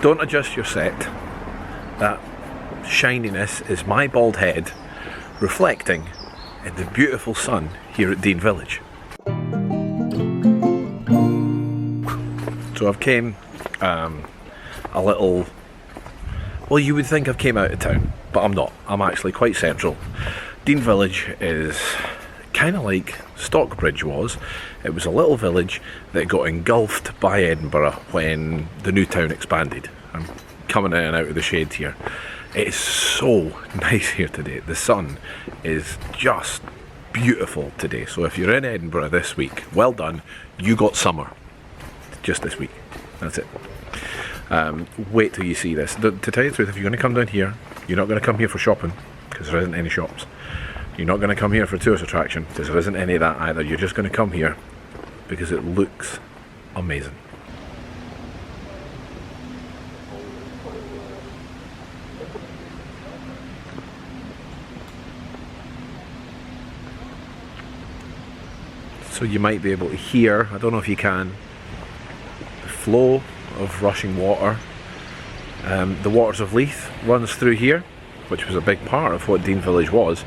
Don't adjust your set. That shininess is my bald head reflecting in the beautiful sun here at Dean Village. So I've came a little, well, you would think I've came out of town, but I'm not. I'm actually quite central. Dean Village is kind of like Stockbridge was. It was a little village that got engulfed by Edinburgh when the new town expanded. I'm coming in and out of the shade here. It is so nice here today. The sun is just beautiful today. So if you're in Edinburgh this week, well done. You got summer. Just this week. That's it. Wait till you see this. To tell you the truth, if you're going to come down here, you're not going to come here for shopping, because there isn't any shops. You're not going to come here for a tourist attraction, because there isn't any of that either. You're just going to come here because it looks amazing. So you might be able to hear, I don't know if you can, the flow of rushing water. The waters of Leith runs through here, which was a big part of what Dean Village was,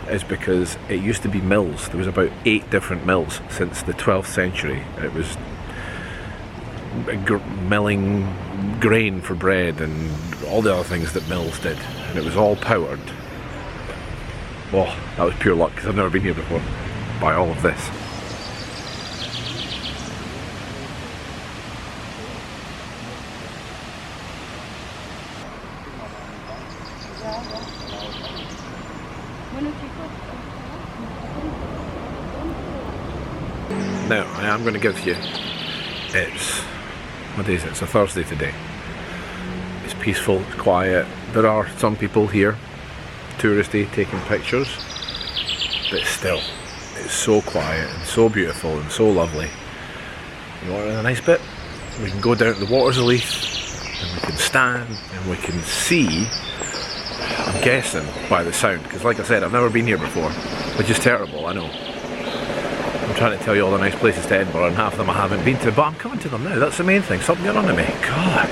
is because it used to be mills. There was about 8 different mills since the 12th century. It was milling grain for bread and all the other things that mills did, and it was all powered. Oh, that was pure luck, because I've never been here before, by all of this. Now, I am going to give you, what day is it? It's a Thursday today. It's peaceful, it's quiet. There are some people here, touristy, taking pictures, but still, it's so quiet and so beautiful and so lovely. You want a nice bit? We can go down to the waters of Leith, and we can stand and we can see. I'm guessing by the sound, because like I said, I've never been here before, which is terrible, I know. I'm trying to tell you all the nice places to Edinburgh, and half of them I haven't been to, but I'm coming to them now. That's the main thing. Stop getting on to me. God.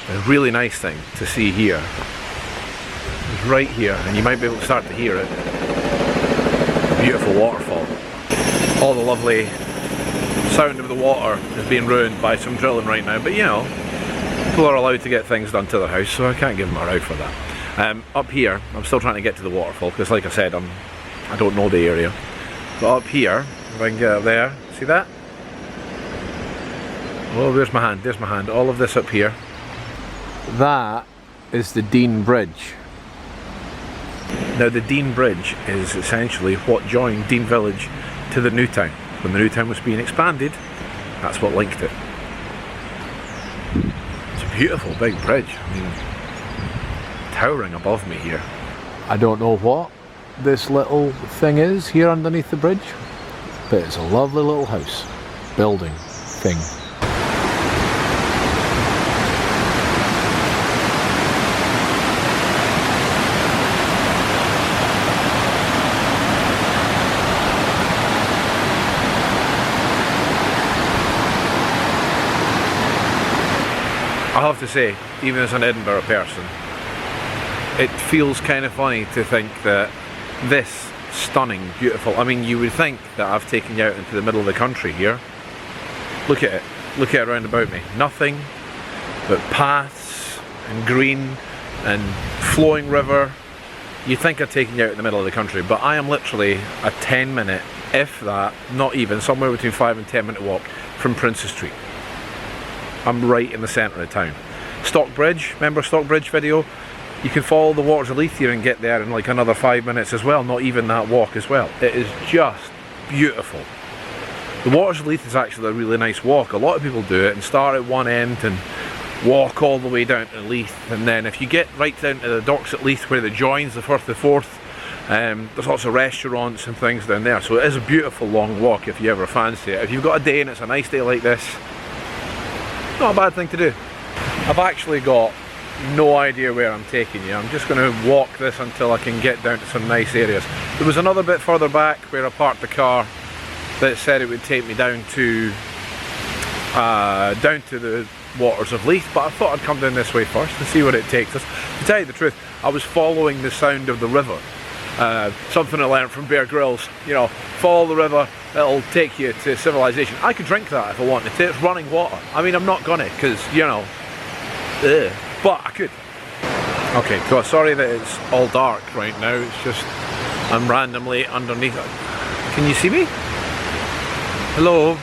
A really nice thing to see here is right here, and you might be able to start to hear it. A beautiful waterfall. All the lovely sound of the water is being ruined by some drilling right now, but you know, people are allowed to get things done to their house, so I can't give them a row for that. Up here, I'm still trying to get to the waterfall, because like I said, I don't know the area. But up here, if I can get up there, see that? Oh, there's my hand, all of this up here. That is the Dean Bridge. Now the Dean Bridge is essentially what joined Dean Village to the new town. When the new town was being expanded, that's what linked it. It's a beautiful big bridge, I mean, towering above me here. I don't know what this little thing is here underneath the bridge, but it's a lovely little house, building thing. I have to say, even as an Edinburgh person, it feels kind of funny to think that this stunning, beautiful, I mean, you would think that I've taken you out into the middle of the country here. Look at it. Look at it around about me. Nothing but paths and green and flowing river. You'd think I've taken you out in the middle of the country, but I am literally a 10-minute, if that, not even, somewhere between 5 and 10-minute walk from Princes Street. I'm right in the centre of town. Stockbridge, remember Stockbridge video? You can follow the waters of Leith here and get there in like another 5 minutes as well, not even that walk as well. It is just beautiful. The waters of Leith is actually a really nice walk. A lot of people do it and start at one end and walk all the way down to Leith, and then if you get right down to the docks at Leith where it joins the Firth of Forth, there's lots of restaurants and things down there, so it is a beautiful long walk if you ever fancy it. If you've got a day and it's a nice day like this, not a bad thing to do. I've actually got no idea where I'm taking you. I'm just going to walk this until I can get down to some nice areas. There was another bit further back where I parked the car that said it would take me down to down to the waters of Leith, but I thought I'd come down this way first and see where it takes us. To tell you the truth, I was following the sound of the river. Something I learned from Bear Grylls, you know, follow the river, it'll take you to civilization. I could drink that if I wanted to, it's running water. I mean, I'm not gonna, because, you know, but I could. Okay, so sorry that it's all dark right now, it's just, I'm randomly underneath it. Can you see me? Hello?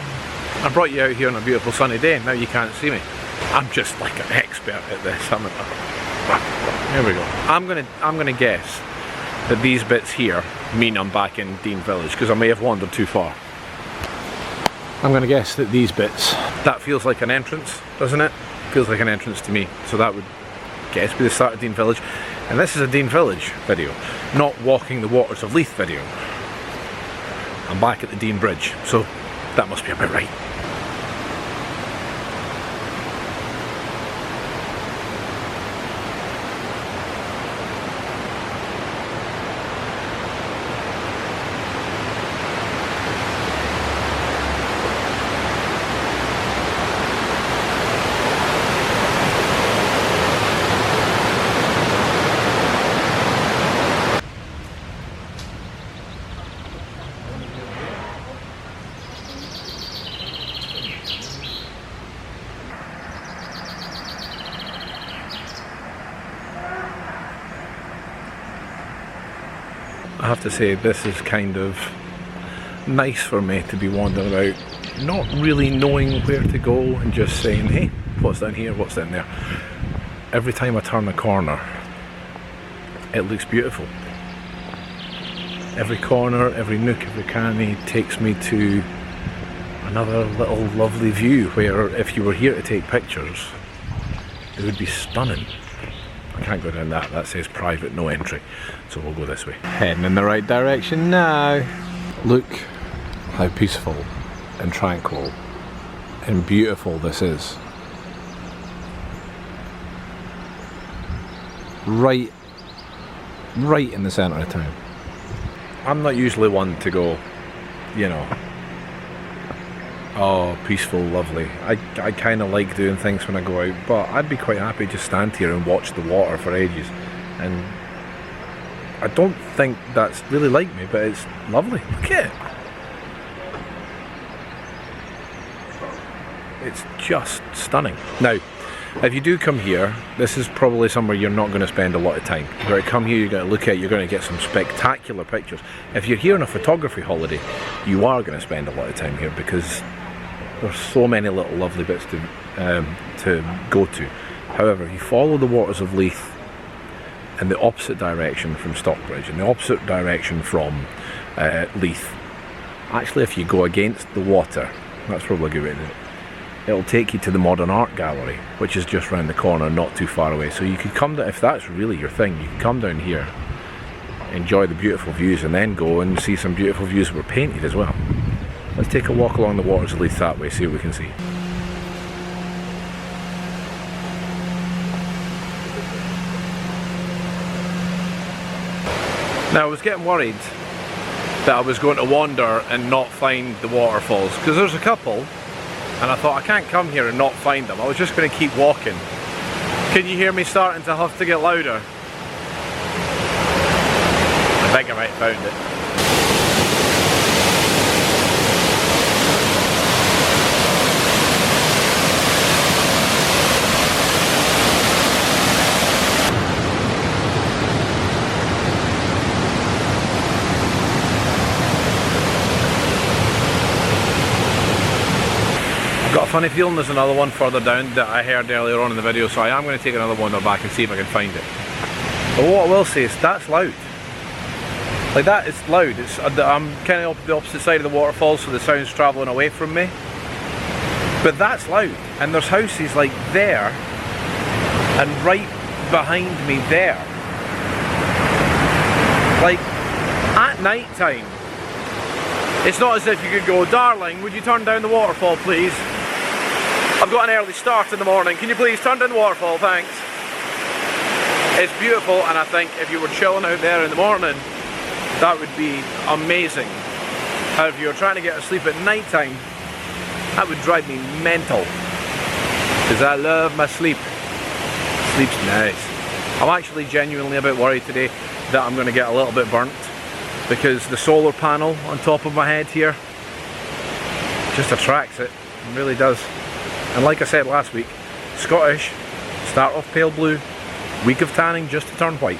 I brought you out here on a beautiful sunny day and now you can't see me. I'm just like an expert at this, haven't I? Here we go. I'm gonna guess that these bits here mean I'm back in Dean Village, because I may have wandered too far. I'm gonna guess that these bits, that feels like an entrance, doesn't it? Feels like an entrance to me. So that would guess be the start of Dean Village. And this is a Dean Village video, not walking the waters of Leith video. I'm back at the Dean Bridge, so that must be about right. I have to say, this is kind of nice for me to be wandering about, not really knowing where to go and just saying, hey, what's down here, what's down there. Every time I turn a corner, it looks beautiful. Every corner, every nook, every cranny takes me to another little lovely view where if you were here to take pictures, it would be stunning. I can't go down that, that says private, no entry, so we'll go this way. Heading in the right direction now. Look how peaceful and tranquil and beautiful this is. Right in the centre of town. I'm not usually one to go, you know, oh, peaceful, lovely. I kind of like doing things when I go out, but I'd be quite happy to just stand here and watch the water for ages. And I don't think that's really like me, but it's lovely. Look at it. It's just stunning. Now, if you do come here, this is probably somewhere you're not going to spend a lot of time. You're going to come here, you're going to look at it, you're going to get some spectacular pictures. If you're here on a photography holiday, you are going to spend a lot of time here because there's so many little lovely bits to go to. However, if you follow the waters of Leith in the opposite direction from Stockbridge, in the opposite direction from Leith, actually if you go against the water, that's probably a good way to do it, it'll take you to the Modern Art Gallery, which is just round the corner, not too far away. So you could come down, if that's really your thing, you can come down here, enjoy the beautiful views, and then go and see some beautiful views that were painted as well. Let's take a walk along the waters of Leith that way, see what we can see. Now, I was getting worried that I was going to wander and not find the waterfalls, because there's a couple, and I thought I can't come here and not find them. I was just going to keep walking. Can you hear me starting to have to get louder? I think I might have found it. I've got a funny feeling there's another one further down that I heard earlier on in the video, so I am going to take another wander back and see if I can find it. But what I will say is that's loud. Like that, it's loud. I'm kind of up the opposite side of the waterfall, so the sound's travelling away from me. But that's loud, and there's houses like there, and right behind me there. Like, at night time. It's not as if you could go, darling, would you turn down the waterfall please? I've got an early start in the morning, can you please turn down the waterfall, thanks? It's beautiful, and I think if you were chilling out there in the morning, that would be amazing. However, if you were trying to get to sleep at night time, That would drive me mental, because I love my sleep. Sleep's nice. I'm actually genuinely a bit worried today that I'm going to get a little bit burnt, because the solar panel on top of my head here just attracts it. It really does. And like I said last week, Scottish, start off pale blue, week of tanning just to turn white.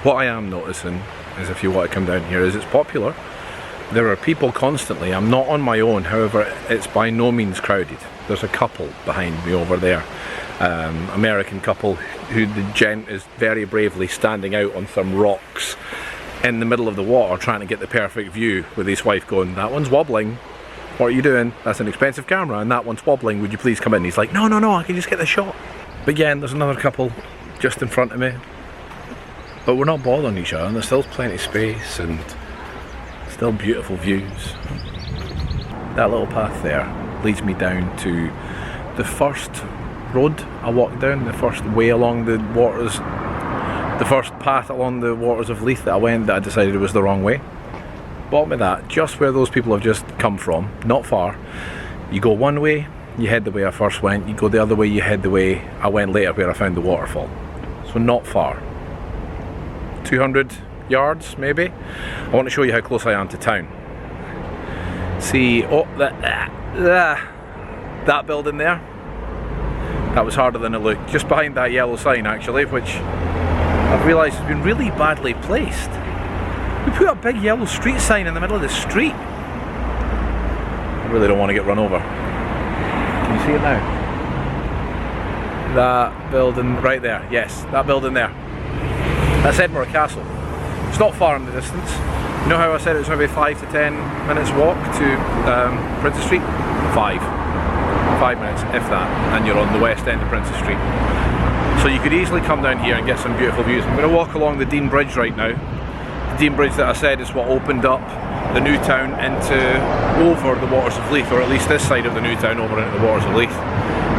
What I am noticing is, if you want to come down here, is it's popular. There are people constantly. I'm not on my own, however, it's by no means crowded. There's a couple behind me over there. American couple who the gent is very bravely standing out on some rocks in the middle of the water trying to get the perfect view, with his wife going, "That one's wobbling. What are you doing? That's an expensive camera, and that one's wobbling. Would you please come in?" He's like, no, I can just get the shot. But yeah, and there's another couple just in front of me. But we're not bothering each other, and there's still plenty of space and still beautiful views. That little path there leads me down to the first road I walked down, the first way along the waters, the first path along the waters of Leith that I went that I decided was the wrong way. Bottom of that, just where those people have just come from, not far. You go one way, you head the way I first went. You go the other way, you head the way I went later, where I found the waterfall. So not far. 200 yards maybe. I want to show you how close I am to town. See, oh, that building there, that was harder than it looked. Just behind that yellow sign actually, which I've realised has been really badly placed. We put a big yellow street sign in the middle of the street. I really don't want to get run over. Can you see it now? That building right there, yes, that building there. That's Edinburgh Castle. It's not far in the distance. You know how I said it was maybe 5 to 10 minutes walk to Princess Street? 5 minutes, if that, and you're on the west end of Princess Street. So you could easily come down here and get some beautiful views. I'm going to walk along the Dean Bridge right now. The Dean Bridge that I said is what opened up the new town over the waters of Leith, or at least this side of the new town over into the waters of Leith.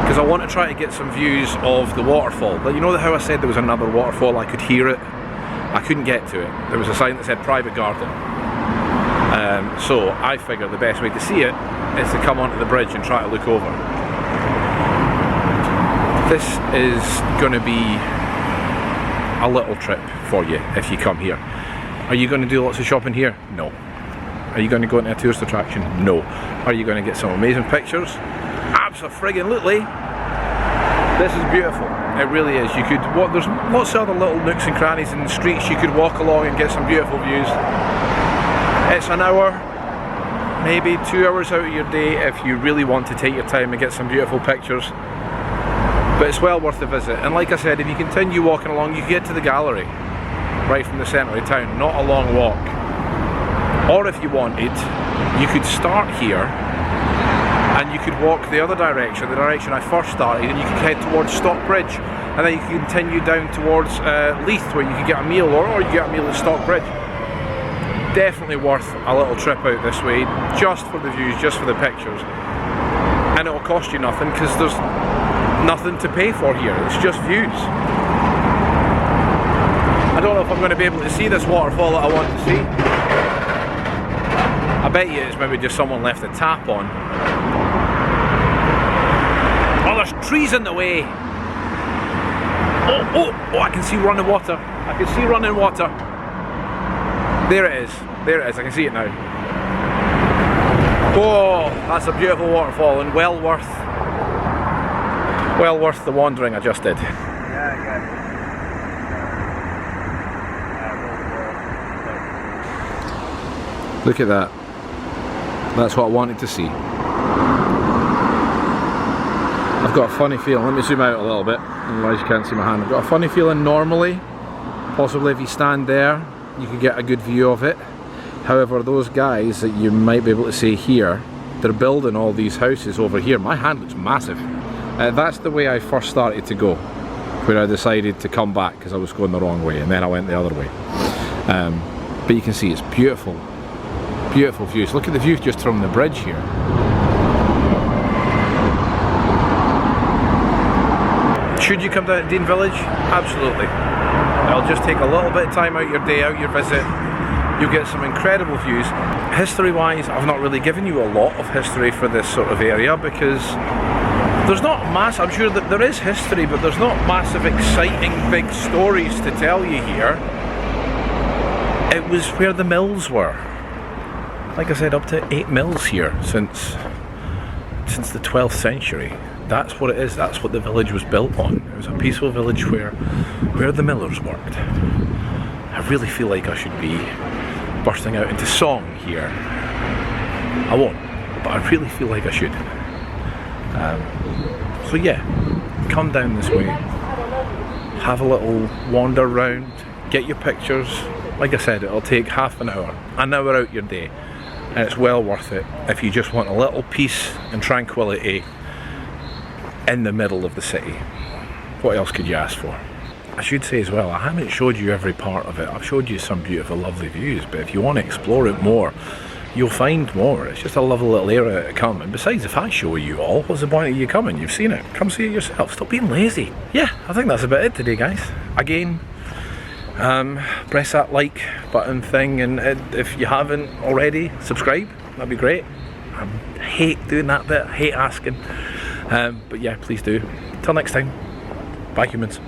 Because I want to try to get some views of the waterfall. But you know how I said there was another waterfall, I could hear it? I couldn't get to it. There was a sign that said private garden. So I figured the best way to see it is to come onto the bridge and try to look over. This is going to be a little trip for you if you come here. Are you going to do lots of shopping here? No. Are you going to go into a tourist attraction? No. Are you going to get some amazing pictures? Abso-friggin-lutely. This is beautiful. It really is. You could walk, there's lots of other little nooks and crannies in the streets you could walk along and get some beautiful views. It's an hour, maybe 2 hours out of your day if you really want to take your time and get some beautiful pictures. But it's well worth the visit. And like I said, if you continue walking along, you can get to the gallery right from the centre of town. Not a long walk. Or if you wanted, you could start here and you could walk the other direction, the direction I first started, and you could head towards Stockbridge, and then you could continue down towards Leith, where you could get a meal, or you get a meal at Stockbridge. Definitely worth a little trip out this way, just for the views, just for the pictures. And it'll cost you nothing, because there's nothing to pay for here, it's just views. I don't know if I'm going to be able to see this waterfall that I want to see. I bet you it's maybe just someone left the tap on. Oh, there's trees in the way. Oh, I can see running water. I can see running water. There it is, I can see it now. Oh, that's a beautiful waterfall, and well worth the wandering I just did. Look at that. That's what I wanted to see. I've got a funny feeling, let me zoom out a little bit, otherwise you can't see my hand. I've got a funny feeling normally, possibly if you stand there, you could get a good view of it. However, those guys that you might be able to see here, they're building all these houses over here. My hand looks massive. That's the way I first started to go, where I decided to come back because I was going the wrong way, and then I went the other way. But you can see it's beautiful. Beautiful views. Look at the view just from the bridge here. Should you come down to Dean Village? Absolutely. It'll just take a little bit of time out your day, out your visit, You'll get some incredible views. History-wise, I've not really given you a lot of history for this sort of area because there's not I'm sure that there is history, but there's not massive, exciting, big stories to tell you here. It was where the mills were. Like I said, up to 8 mills here since the 12th century. That's what it is. That's what the village was built on. It was a peaceful village where the millers worked. I really feel like I should be bursting out into song here. I won't, but I really feel like I should. So yeah, come down this way, have a little wander round, get your pictures. Like I said, it'll take half an hour out your day, and it's well worth it if you just want a little peace and tranquility in the middle of the city. What else could you ask for? I should say as well, I haven't showed you every part of it. I've showed you some beautiful, lovely views, but if you want to explore it more, you'll find more. It's just a lovely little area to come. And besides, if I show you all, what's the point of you coming? You've seen it. Come see it yourself. Stop being lazy. Yeah, I think that's about it today, guys. Again, press that like button thing, and if you haven't already, subscribe. That'd be great. I hate doing that bit. I hate asking. But yeah, please do. Till next time. Bye, humans.